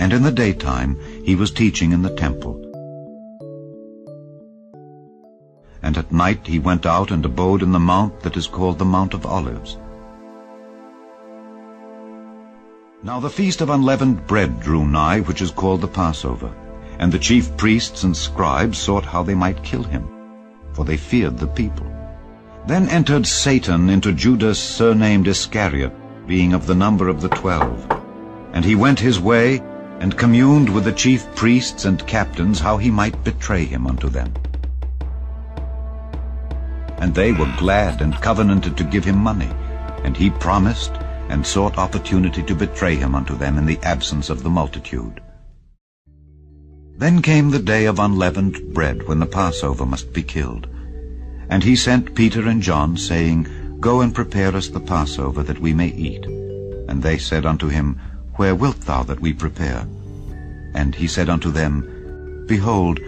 and in the daytime he was teaching in the temple. And at night he went out and abode in the mount that is called the Mount of Olives. Now the feast of unleavened bread drew nigh, which is called the Passover. And the chief priests and scribes sought how they might kill him, for they feared the people. Then entered Satan into Judas, surnamed Iscariot, being of the number of the 12. And he went his way, and communed with the chief priests and captains how he might betray him unto them. And they were glad and covenanted to give him money, and he promised, and sought opportunity to betray him unto them in the absence of the multitude. Then came the day of unleavened bread, when the Passover must be killed. And he sent Peter and John, saying, Go and prepare us the Passover, that we may eat. And they said unto him, Where wilt thou that we prepare? And he said unto them, Behold,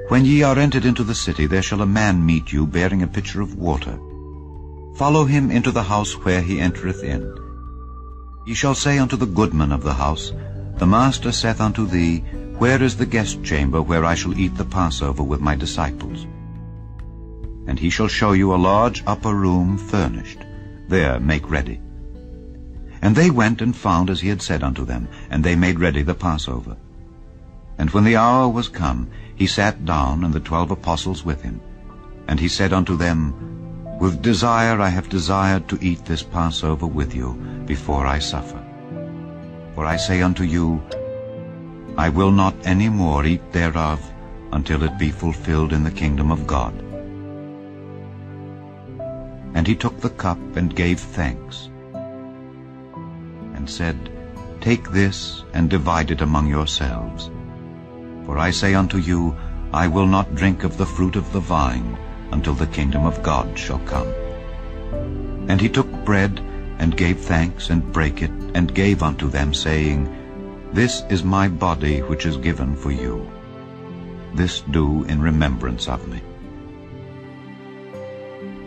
when ye are entered into the city, there shall a man meet you, bearing a pitcher of water. Follow him into the house where he entereth in. Ye shall say unto the goodman of the house, The master saith unto thee, Where is the guest chamber where I shall eat the Passover with my disciples? And he shall show you a large upper room furnished. There make ready. And they went and found as he had said unto them, and they made ready the Passover. And when the hour was come, he sat down, and the 12 apostles with him. And he said unto them, With desire I have desired to eat this Passover with you before I suffer. For I say unto you, I will not any more eat thereof until it be fulfilled in the kingdom of God. And he took the cup and gave thanks, and said, Take this and divide it among yourselves. For I say unto you, I will not drink of the fruit of the vine until the kingdom of God shall come. And he took bread and gave thanks and brake it and gave unto them, saying, This is my body which is given for you. This do in remembrance of me.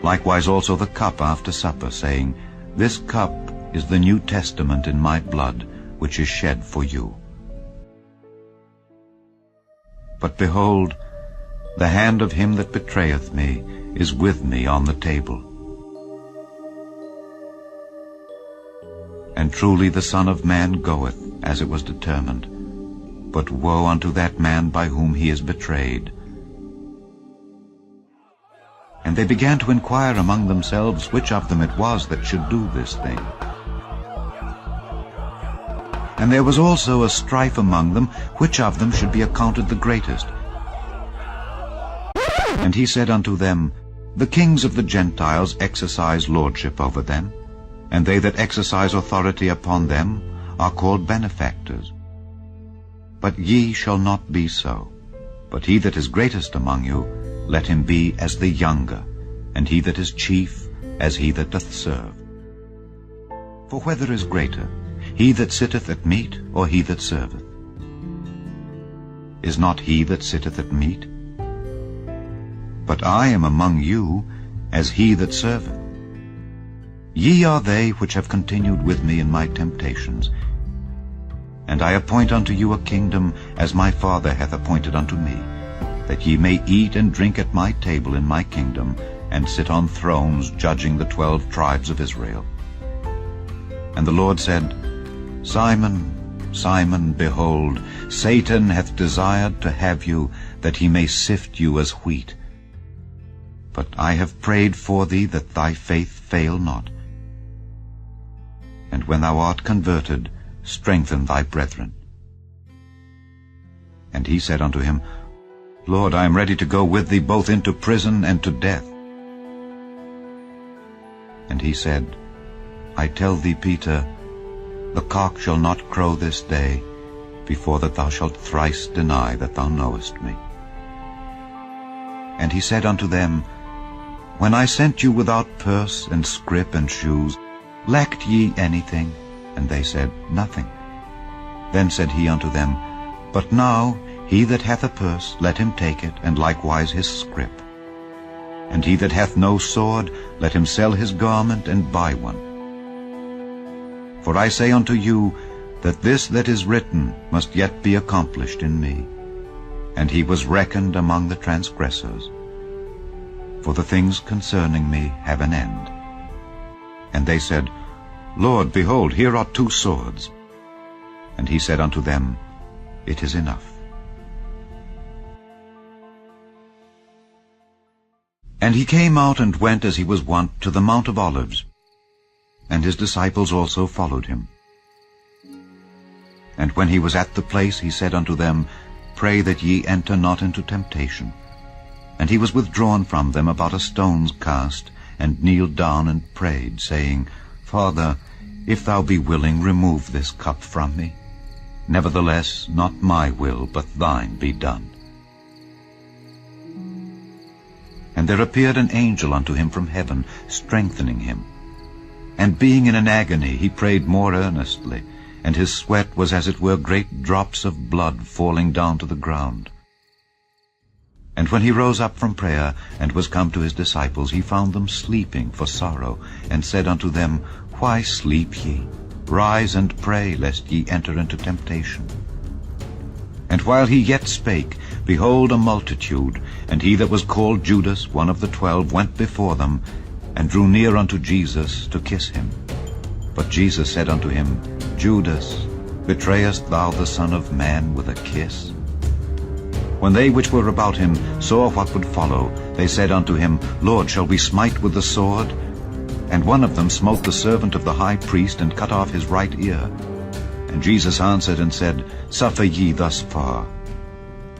Likewise also the cup after supper, saying, This cup is the New Testament in my blood, which is shed for you. But behold, the hand of him that betrayeth me is with me on the table. And truly the Son of Man goeth, as it was determined. But woe unto that man by whom he is betrayed. And they began to inquire among themselves which of them it was that should do this thing. And there was also a strife among them, which of them should be accounted the greatest. And he said unto them, The kings of the Gentiles exercise lordship over them, and they that exercise authority upon them are called benefactors. But ye shall not be so. But he that is greatest among you, let him be as the younger, and he that is chief as he that doth serve. For whether is greater, he that sitteth at meat, or he that serveth? Is not he that sitteth at meat? But I am among you as he that serveth. Ye are they which have continued with me in my temptations. And I appoint unto you a kingdom, as my Father hath appointed unto me, that ye may eat and drink at my table in my kingdom, and sit on thrones judging the 12 tribes of Israel. And the Lord said, Simon, Simon, behold, Satan hath desired to have you, that he may sift you as wheat. But I have prayed for thee, that thy faith fail not. And when thou art converted, strengthen thy brethren. And he said unto him, Lord, I am ready to go with thee both into prison and to death. And he said, I tell thee, Peter, the cock shall not crow this day, before that thou shalt thrice deny that thou knowest me. And he said unto them, When I sent you without purse and scrip and shoes, lacked ye anything? And they said, Nothing. Then said he unto them, But now he that hath a purse, let him take it, and likewise his scrip. And he that hath no sword, let him sell his garment and buy one. For I say unto you, that this that is written must yet be accomplished in me. And he was reckoned among the transgressors. For the things concerning me have an end. And they said, Lord, behold, here are 2 swords. And he said unto them, It is enough. And he came out and went as he was wont to the Mount of Olives, and his disciples also followed him. And when he was at the place, he said unto them, Pray that ye enter not into temptation. And he was withdrawn from them about a stone's cast, and kneeled down and prayed, saying, Father, if thou be willing, remove this cup from me. Nevertheless, not my will, but thine be done. And there appeared an angel unto him from heaven, strengthening him. And being in an agony, he prayed more earnestly, and his sweat was as it were great drops of blood falling down to the ground. And when he rose up from prayer, and was come to his disciples, he found them sleeping for sorrow, and said unto them, Why sleep ye? Rise and pray, lest ye enter into temptation. And while he yet spake, behold, a multitude, and he that was called Judas, one of the 12, went before them, and drew near unto Jesus to kiss him. But Jesus said unto him, Judas, betrayest thou the Son of Man with a kiss? When they which were about him saw what would follow, they said unto him, Lord, shall we smite with the sword? And one of them smote the servant of the high priest, and cut off his right ear. And Jesus answered and said, Suffer ye thus far.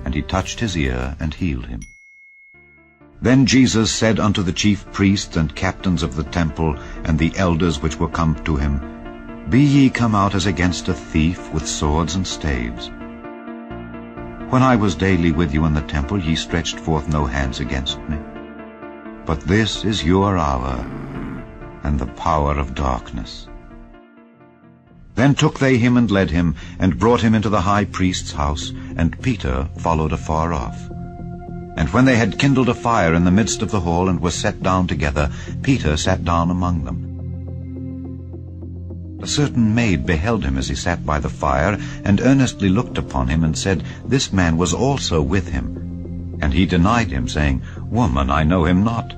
And he touched his ear, and healed him. Then Jesus said unto the chief priests and captains of the temple, and the elders which were come to him, Be ye come out as against a thief with swords and staves? When I was daily with you in the temple, ye stretched forth no hands against me. But this is your hour, and the power of darkness. Then took they him and led him, and brought him into the high priest's house, and Peter followed afar off. And when they had kindled a fire in the midst of the hall, and were set down together, Peter sat down among them. A certain maid beheld him as he sat by the fire, and earnestly looked upon him, and said, This man was also with him. And he denied him, saying, Woman, I know him not.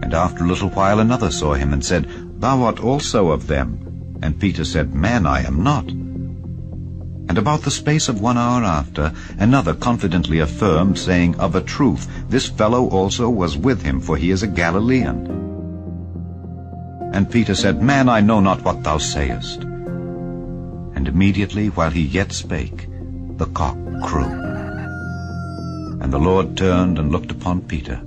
And after a little while another saw him, and said, Thou art also of them. And Peter said, Man, I am not. And about the space of 1 hour after, another confidently affirmed, saying, Of a truth, this fellow also was with him, for he is a Galilean. And Peter said, Man, I know not what thou sayest. And immediately, while he yet spake, the cock crew. And the Lord turned and looked upon Peter.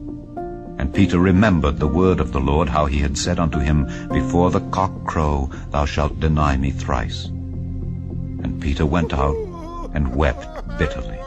And Peter remembered the word of the Lord, how he had said unto him, Before the cock crow, thou shalt deny me thrice. And Peter went out and wept bitterly.